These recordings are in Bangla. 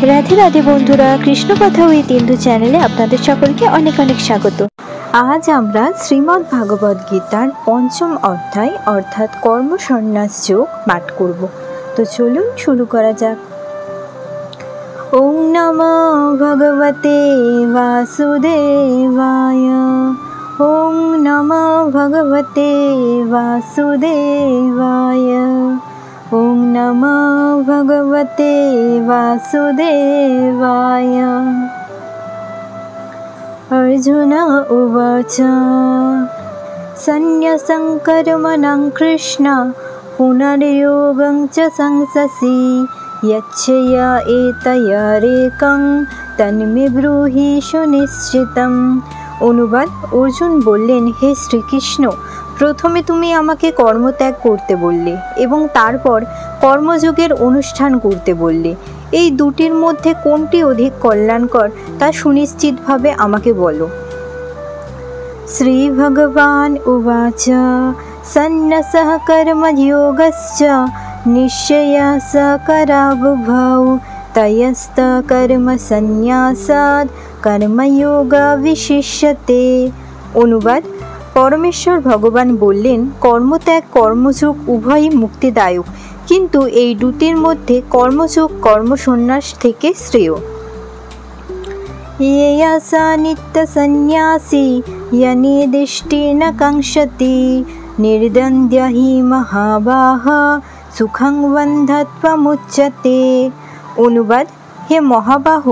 রাধে রাধে বন্ধুরা, কৃষ্ণ কথা উইথ ইন্দু চ্যানেলে আপনাদের সকলকে অনেক অনেক স্বাগত। আজ আমরা শ্রীমদ্ ভাগবত গীতার পঞ্চম অধ্যায় অর্থাৎ কর্ম সন্ন্যাস যোগ পাঠ করব। তো চলুন শুরু করা যাক। ওং নমো ভগবতে বাসুদেবায়। ওং নমো ভগবতে বাসুদেবায়। ওং নমো ভগবতে বাসুদেবায়। अर्जुन उवाच सन्न्यासं कर्मणां कृष्ण पुनर्योगं च संससि यच्छया एतयारेकं तन्मे ब्रूहि सुनिश्चितम्। অনুবাদ: অর্জুন বললেন, হে শ্রীকৃষ্ণ, প্রথমে তুমি আমাকে কর্মত্যাগ করতে বললে এবং তারপর কর্মযোগের অনুষ্ঠান করতে বললে। এই দুটির মধ্যে কোনটি অধিক কল্যাণকর তা সুনিশ্চিতভাবে আমাকে বলো। শ্রী ভগবান উবাচ সন্ন্যাসঃ কর্মযোগশ্চ নিশ্চয়াস করাবুভৌ তয়স্ত কর্ম সন্ন্যাসাৎ কর্মযোগ বিশিষ্যতে। অনুবাদ: পরমেশ্বর ভগবান বললেন, কর্মত্যাগ কর্মযোগ উভয়ই মুক্তিদায়ক, কিন্তু এই দুটির মধ্যে কর্মযোগ কর্মসন্ন্যাস থেকে শ্রেয়। ইয়েয়াসা নিত্য সন্ন্যাসী ইয়নিদিষ্টেন কাঙ্ক্ষতি নির্দ্বন্দ্ব হি মহাবাহ সুখং বন্ধত্বমুচ্যতে। অনুবাদ: হে মহাবাহ,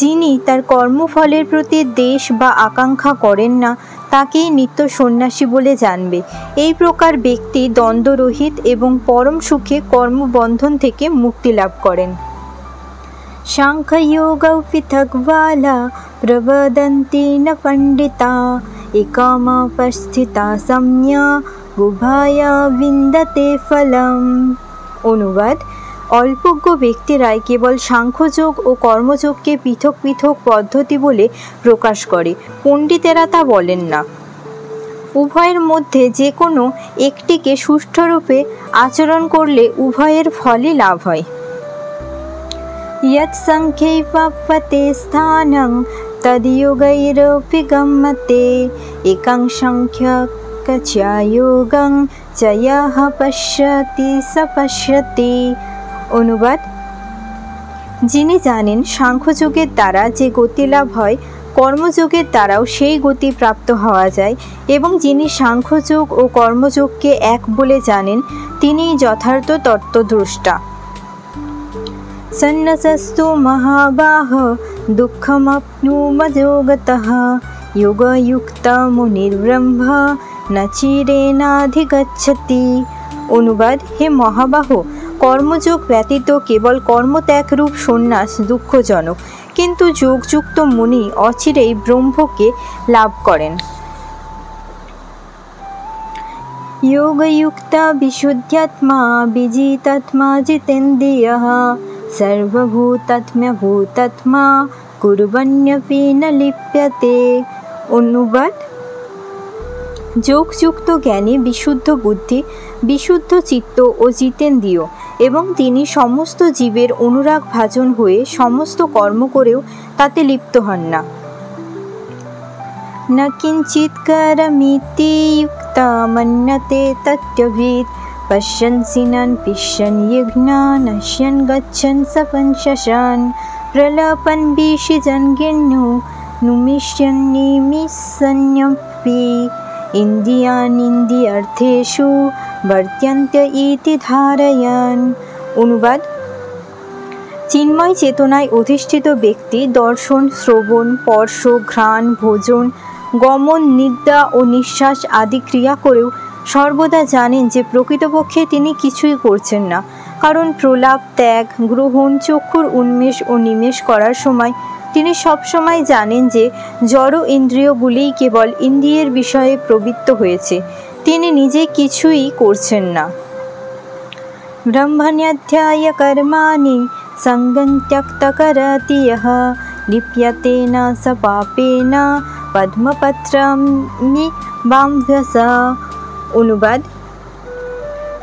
যিনি তার কর্মফলের প্রতি দেশ বা আকাঙ্ক্ষা করেন না তাকেই নিত্য সন্ন্যাসী বলে জানবে। এই প্রকার ব্যক্তি দ্বন্দ্বরহিত এবং পরম সুখে কর্মবন্ধন থেকে মুক্তি লাভ করেন। সাংখ্যযোগৌ পৃথগ্বালা প্রবদন্তি ন পণ্ডিতা একামাপস্থিতা সম্যা উভয়া বিন্দতে ফলম। অনুবাদ: অল্পজ্ঞ ব্যক্তিরাই কেবল সাংখ্যযোগ ও কর্মযোগকে পৃথক পৃথক পদ্ধতি বলে প্রকাশ করে, পণ্ডিতেরা তা বলেন না। উভয়ের মধ্যে যে কোনো একটিকে সুষ্ঠুরূপে আচরণ করলে উভয়ের ফলই লাভ হয়। ইয়ৎ সাংখ্যে প্রাপ্যতে স্থানং তদ্যোগৈরপি গম্যতে একাং সাংখ্যং চ যোগং চ যঃ পশ্যতি স পশ্যতি। অনুবাদ: যিনি জানেন সাংখ্যযোগের দ্বারা যে গতি লাভ হয়, কর্মযোগের দ্বারাও সেই গতি প্রাপ্ত হওয়া যায়, এবং যিনি সাংখ্যযোগ ও কর্মযোগকে এক বলে জানেন তিনিই যথার্থ তত্ত্বদ্রষ্টা। সন্ন্যাসস্তু মহাবাহ দুঃখমাপ্নুমযোগতঃ যোগযুক্ত মুনির্ব্রহ্ম ন চিরেনাধিগচ্ছতি। অনুবাদ: হে মহাবাহ, কর্মযোগ ব্যতীত কেবল কর্মত্যাগরূপ সন্ন্যাস দুঃখজনক, কিন্তু যোগযুক্ত মুনি অচিরেই ব্রহ্মকে লাভ করেন। যোগযুক্ত বিশুদ্ধাত্মা বিজিতাত্মা জিতেন্দ্রিয়ঃ সর্বভূতাত্মভূতাত্মা কুর্বন্যপি ন লিপ্যতে। অনুবাদ: যোগযুক্ত জ্ঞানী বিশুদ্ধ বুদ্ধি, বিশুদ্ধ চিত্ত ও জিতেন্দ্রিয়, এবং তিনি সমস্ত জীবের অনুরাগ ভাজন হয়ে সমস্ত কর্ম করেও তাতে লিপ্ত হন না। ন কিঞ্চিৎ করমিতি যুক্তা মন্যতে তত্যভিদ পশ্যন সিনান পিশ্যন যজ্ঞা নশ্যন গচ্ছন সপন শশান প্রলাপন বিশিজন গিন্নু নুমিষ্যন নিমিষন্যপি ইন্দ্রিয়ানীন্দ্রিয়ার্থেষু বর্ত্যন্তে ইতি ধারয়ন। অনুবাদ: চিন্ময় চেতনায় অধিষ্ঠিত ব্যক্তি দর্শন, শ্রবণ, স্পর্শ, ঘ্রাণ, ভোজন, গমন, নিদ্রা ও নিঃশ্বাস আদি ক্রিয়া করেও সর্বদা জানেন যে প্রকৃতপক্ষে তিনি কিছুই করছেন না, কারণ প্রলাপ, ত্যাগ, গ্রহণ, চক্ষুর উন্মেষ ও নিমেষ করার সময় তিনি সবসময় জানেন যে জড় ইন্দ্রিয়গুলিই কেবল ইন্দ্রিয়ের বিষয়ে প্রবৃত্ত হয়েছে, তিনি নিজে কিছুই করছেন না। ব্রহ্মণ্যধ্যায় কর্মাণি সঙ্গং ত্যক্ত্বা করতি যঃ লিপ্যতে ন স পাপেন পদ্মপত্রমিবাম্ভসা। অনুবাদ: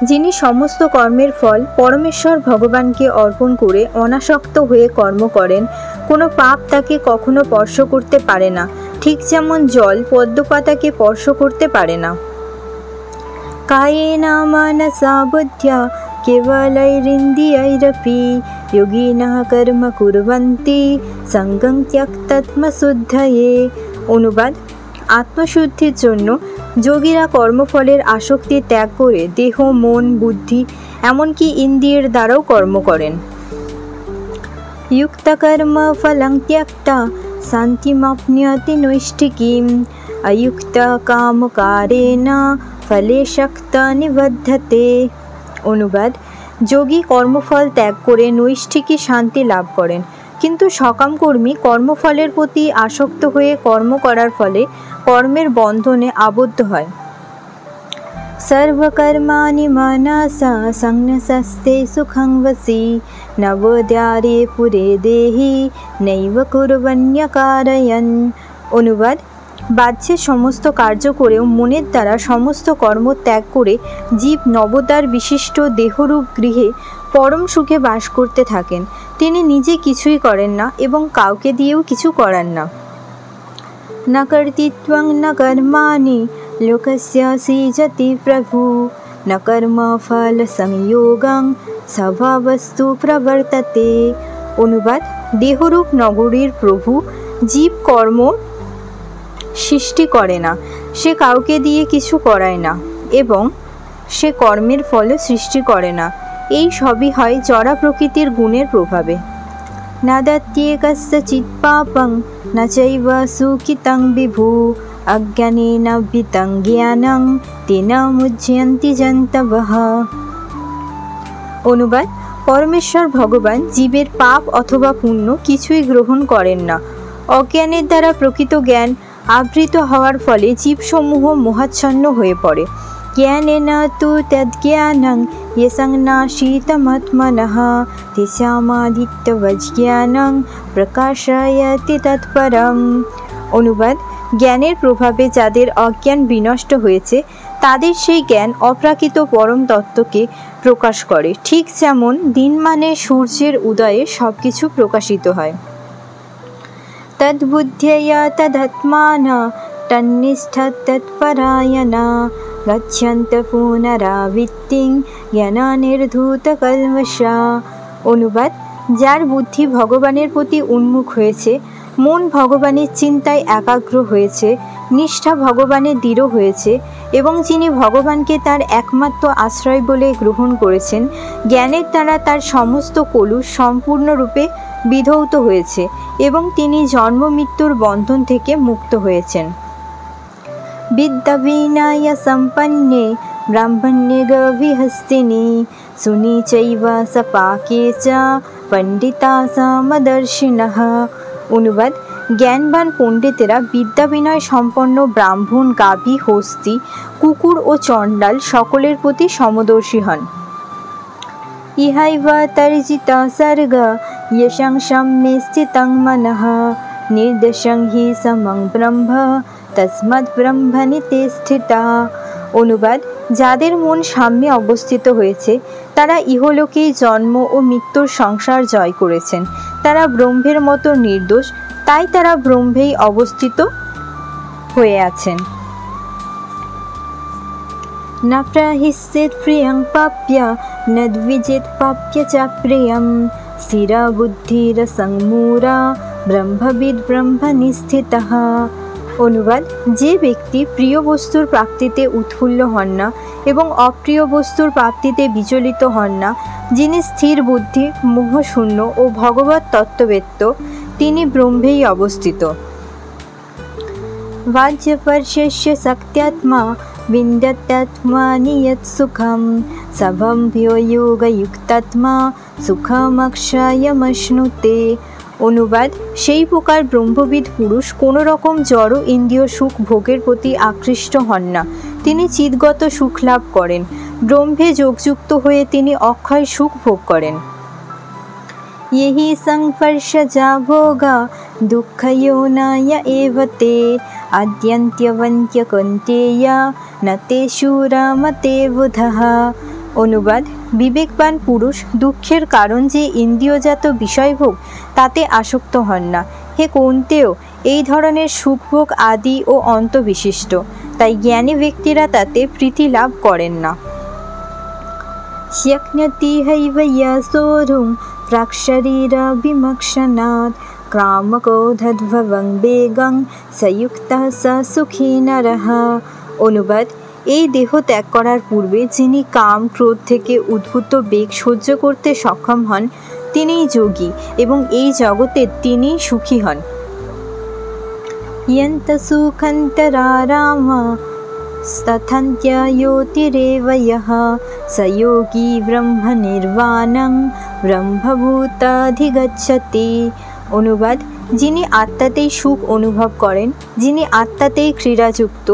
যিনি সমস্ত কর্মের ফল পরমেশ্বর ভগবানকে অর্পণ করে অনাসক্ত হয়ে কর্ম করেন, কোনো পাপ তাকে কখনো স্পর্শ করতে পারে না, ঠিক যেমন জল পদ্মপাতাকে স্পর্শ করতে পারে না। কায়েন মানসা বুদ্ধ্যা কেবলৈরিন্দ্রিয়ৈরপি যোগিনঃ কর্ম কুর্বন্তি সঙ্গং ত্যক্তাত্মশুদ্ধয়ে। অনুবাদ: আত্মশুদ্ধির জন্য যোগীরা কর্মফলের আসক্তি ত্যাগ করে দেহ, মন, বুদ্ধি এমনকি ইন্দ্রিয়ের দ্বারাও কর্ম করেন। युक्तकर्म फलं त्यक्ता शान्तिमप्नोति नैष्ठिकीम् अयुक्तकामकारेण फले शक्त निबध्यते। অনুবাদ: যোগী কর্মফল ত্যাগ করে নৈষ্ঠিকী শান্তি লাভ করেন, কিন্তু সকামকর্মী কর্মফলের প্রতি আসক্ত হয়ে কর্ম করার ফলে কর্মের বন্ধনে আবদ্ধ হয়। सर्वकर्माणि मनसा संन्यस्ते सुखं वसि नवोद्यारे पुरे देहि नैव कुर्वन्यकारयन्। অনুবাদ: বাহ্যের সমস্ত কার্য করেও মনের দ্বারা সমস্ত কর্ম ত্যাগ করে জীব নবদ্বার বিশিষ্ট দেহরূপ গৃহে পরম সুখে বাস করতে থাকেন। তিনি নিজে কিছুই করেন না এবং কাউকে দিয়েও কিছু করান না। न कर्तृत्वं न कर्माणि लोकस्य सृजति प्रभु न कर्मफल संयोगं स्वभावस्तु प्रवर्तते। অনুবাদ: দেহরূপ নগরীর প্রভু জীব কর্ম সৃষ্টি করে না, সে কাউকে দিয়ে কিছু করায় না এবং সে কর্মের ফলও সৃষ্টি করে না। এই সবই হয় জড়া প্রকৃতির গুণের প্রভাবে। न दत्ते कस्यचित् पापं न चैव सुकृतं विभु अज्ञानेन वितं ज्ञानं तेन मुह्यन्ति जन्तवः। অনুবাদ: পরমেশ্বর ভগবান জীবের পাপ অথবা পুণ্য কিছুই গ্রহণ করেন না। অজ্ঞানের দ্বারা প্রকৃত জ্ঞান আবৃত হওয়ার ফলে জীবসমূহ মোহাচ্ছন্ন হয়ে পড়ে। জ্ঞানেন তু তদ্জ্ঞানং येषां नाशीतमात्मनः तेषामादिত্যবজ্ঞানং প্রকাশয়তি তৎপরম। অনুবাদ: জ্ঞানের প্রভাবে যাদের অজ্ঞান বিনষ্ট হয়েছে তাদের সেই জ্ঞান অপ্রাকৃত পরম তত্ত্বকে প্রকাশ করে, ঠিক যেমন দিন মানে সূর্যের উদয়ে সব কিছু প্রকাশিত হয়। তদ্বুদ্ধয়া তদাত্মানা তন্নিষ্ঠৎপরায়ণা গচ্ছন্ত পুনরাবৃত্তিং জ্ঞানানির্ধূতকল্মষা। অনুবাদ: যার বুদ্ধি ভগবানের প্রতি উন্মুখ হয়েছে, মন ভগবানের চিন্তায় একাগ্র হয়েছে, নিষ্ঠা ভগবানের দৃঢ় হয়েছে এবং যিনি ভগবানকে তার একমাত্র আশ্রয় বলে গ্রহণ করেছেন, জ্ঞানের দ্বারা তার সমস্ত কলুষ সম্পূর্ণরূপে বিধৌত হয়েছে এবং তিনি জন্ম মৃত্যুর বন্ধন থেকে মুক্ত হয়েছেন। বিদ্যাবিনয় সম্পন্নে ব্রাহ্মণ্যে গভীহস্তিনি সুনি চৈব সপাকে চ পণ্ডিতা সমদর্শিনঃ। অনুবাদ: জ্ঞানবান পণ্ডিতেরা বিদ্যা বিনয় সম্পন্ন ব্রাহ্মণ, গাভী, হস্তি, কুকুর ও চণ্ডাল সকলের প্রতি সমদর্শী হন। ইহৈব তর্জিত সর্গ येषां सम्ये स्थितं मनः निर्देशं हि समं ব্রহ্ম তস্মাৎ ব্রহ্মণীতে স্থিতা। অনুবাদ: যাদের মন সাম্যে অবস্থিত হয়েছে তারা ইহলোকেই জন্ম ও মৃত্যুর সংসার জয় করেছেন, তারা ব্রহ্মের মতো নির্দোষ, তাই তারা ব্রহ্মেই অবস্থিত হয়ে আছেন। न प्रहिष्येत् प्रियं पाप्य न द्विजेत् पाप्य च प्रियं स्थिरा बुद्धिरसंमूढा ব্রহ্মবিদ ব্রহ্মনিষ্ঠিতঃ। অনুবাদ: যে ব্যক্তি প্রিয় বস্তুর প্রাপ্তিতে উৎফুল্ল হন না এবং অপ্রিয় বস্তুর প্রাপ্তিতে বিচলিত হন না, যিনি স্থির বুদ্ধি, মোহশূন্য ও ভগবৎ তত্ত্ববেত্ত, তিনি ব্রহ্মেই অবস্থিত। বাহ্যস্পর্শস্য শক্ত্যাত্মা বিন্দত্যাত্মানি যৎ সুখম সভম্ভ্যো যোগযুক্তাত্মা সুখমক্ষয়মশ্নুতে। অনুবাদ: সেই প্রকার ব্রহ্মবিদ পুরুষ কোনো রকম জড় ইন্দ্রিয় সুখ ভোগের প্রতি আকৃষ্ট হন না, তিনি চিৎগত সুখ লাভ করেন। ব্রহ্মে যোগযুক্ত হয়ে তিনি অক্ষয় সুখ ভোগ করেন। येहि संस्पर्शजा भोगा दुःखयोनय एव ते अद्यन्त्यवन्त्य कौन्तेय न तेषु रमते बुधः। অনুবাদ: বিবেকবান পুরুষ দুঃখের কারণ যে ইন্দ্রিয়জাত বিষয়ভোগ তাতে আসক্ত হন না। হে কৌন্তেয়, এই ধরনের সুখভোগ আদি ও অন্ত বিশিষ্ট, তাই জ্ঞানী ব্যক্তিরা তাতে প্রীতি লাভ করেন না। শ্যক্নতি হৈব ইয়াসোরুং প্রাক্শরীরাভিমক্ষণাৎ ক্রামক্রোধদ্ভবং বেগং সযুক্তঃ স সুখী নরঃ। অনুবাদ: এই দেহ ত্যাগ করার পূর্বে যিনি কাম ক্রোধ থেকে উদ্ভূত বেগ সহ্য করতে সক্ষম হন তিনিই যোগী এবং এই জগতে তিনিই সুখী হন। ইয়ন্ত সুখন্তরারাম স্তথন্ত্যয়োতিরেব ইয়ঃ স যোগী ব্রহ্ম নির্বাণং ব্রহ্মভূতাধিগচ্ছতি। অনুবাদ: যিনি আত্মাতেই সুখ অনুভব করেন, যিনি আত্মাতেই ক্রীড়াযুক্ত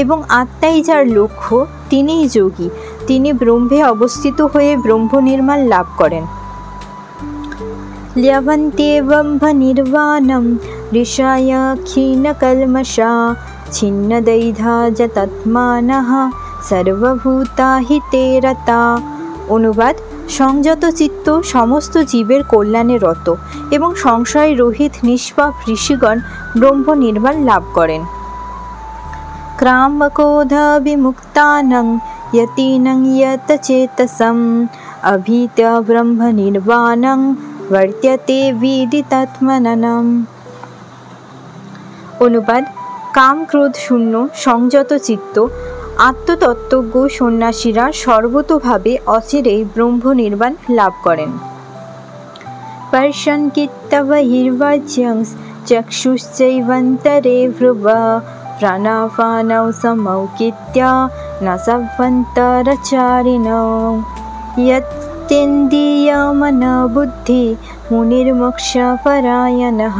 এবং আত্মাই যার লক্ষ্য, তিনিই যোগী। তিনি ব্রহ্মে অবস্থিত হয়ে ব্রহ্ম নির্মাণ লাভ করেন। লভন্তে ব্রহ্ম নির্বাণং ঋষায় ক্ষীণকল্মষা ছিন্নদ্বৈধা যতাত্মানঃ সর্বভূতাহিতে রতা। অনুবাদ: সংযত চিত্ত সমস্ত জীবের কল্যাণে রত এবং সংশয় রহিত নিষ্পাপ ঋষিগণ ব্রহ্ম নির্বাণ লাভ করেন। ক্রামক্রোধাবিমুক্তানাং যতিনাং যতচেতসং অভীত্য ব্রহ্ম নির্বাণং বর্ত্যতে বিদিতাত্মনানাম। অনুবাদ: কাম ক্রোধ শূন্য সংযত চিত্ত আত্মতত্ত্বজ্ঞ সন্ন্যাসীরা সর্বতোভাবে অচিরেই ব্রহ্ম নির্বাণ লাভ করেন। পশ্যন্কিত্তবহির্বাচ্যং চক্ষুশ্চৈবান্তরে ভ্রুবা প্রাণাপানৌ সমৌকিত্য ন সভ্যন্তরচারিণৌ यत्तेन्द्रियमनोबुद्धि मुनिर्मोक्षपरायणः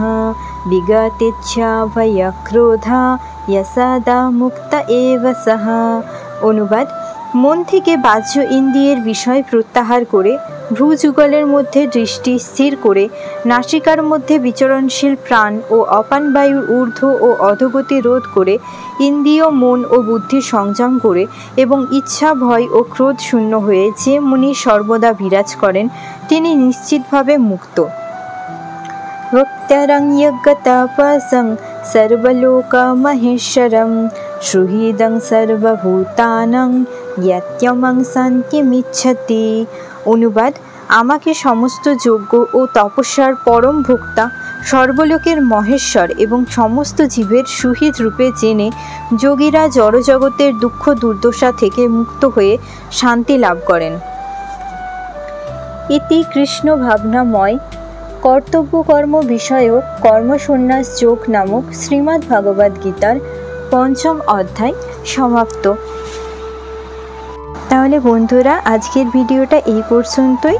विगतेच्छा भयक्रोधा यशदा मुक्त एव सः। অনুবাদ: মন থেকে বাহ্য ইন্দ্রিয়ের বিষয় প্রত্যাহার করে ভ্রুযুগলের মধ্যে দৃষ্টি স্থির করে নাসিকার মধ্যে বিচরণশীল প্রাণ ও অপান বায়ুর ঊর্ধ্ব ও অধোগতি রোধ করে ইন্দ্রিয় মন ও বুদ্ধি সংযম করে এবং ইচ্ছা ভয় ও ক্রোধ শূন্য হয়ে যে মুনি সর্বদা বিরাজ করেন তিনি নিশ্চিতভাবে মুক্ত। ভক্ত্যরং যজ্ঞতপসং সর্বলোকমহেশ্বরং সুহৃদং সর্বভূতানাং যত্যমং শান্তিমিচ্ছতি। অনুবাদ: আমাকে সমস্ত যজ্ঞ ও তপস্যার পরম ভোক্তা সর্বলোকের মহেশ্বর এবং সমস্ত জীবের সুহৃদ রূপে জেনে যোগীরা জড়জগতের দুঃখ দুর্দশা থেকে মুক্ত হয়ে শান্তি লাভ করেন। ইতি কৃষ্ণ ভাবনাময় কর্তব্য কর্ম বিষয়ক কর্মসন্ন্যাস যোগ নামক শ্রীমদ্ ভাগবত গীতার ৫ম অধ্যায় সমাপ্ত। তাহলে বন্ধুরা, আজকের ভিডিওটা এই পর্যন্তই।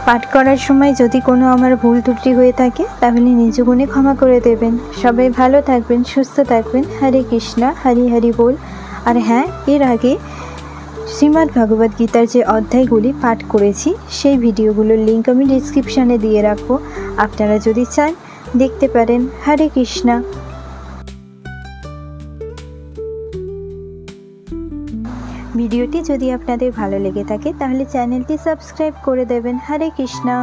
পাঠ করার সময় যদি কোনো আমার ভুল ত্রুটি হয়ে থাকে তাহলে নিজ গুণে ক্ষমা করে দেবেন। সবাই ভালো থাকবেন, সুস্থ থাকবেন। হরে কৃষ্ণা, হরি হরি বল। আর হ্যাঁ, এর আগে শ্রীমদ্ ভগবদ গীতার যে অধ্যায়গুলি পাঠ করেছি সেই ভিডিওগুলোর লিঙ্ক আমি ডিসক্রিপশানে দিয়ে রাখবো, আপনারা যদি চান দেখতে পারেন। হরে কৃষ্ণা। ভিডিওটি যদি আপনাদের ভালো লেগে থাকে তাহলে চ্যানেলটি সাবস্ক্রাইব করে দেবেন। হরে কৃষ্ণা।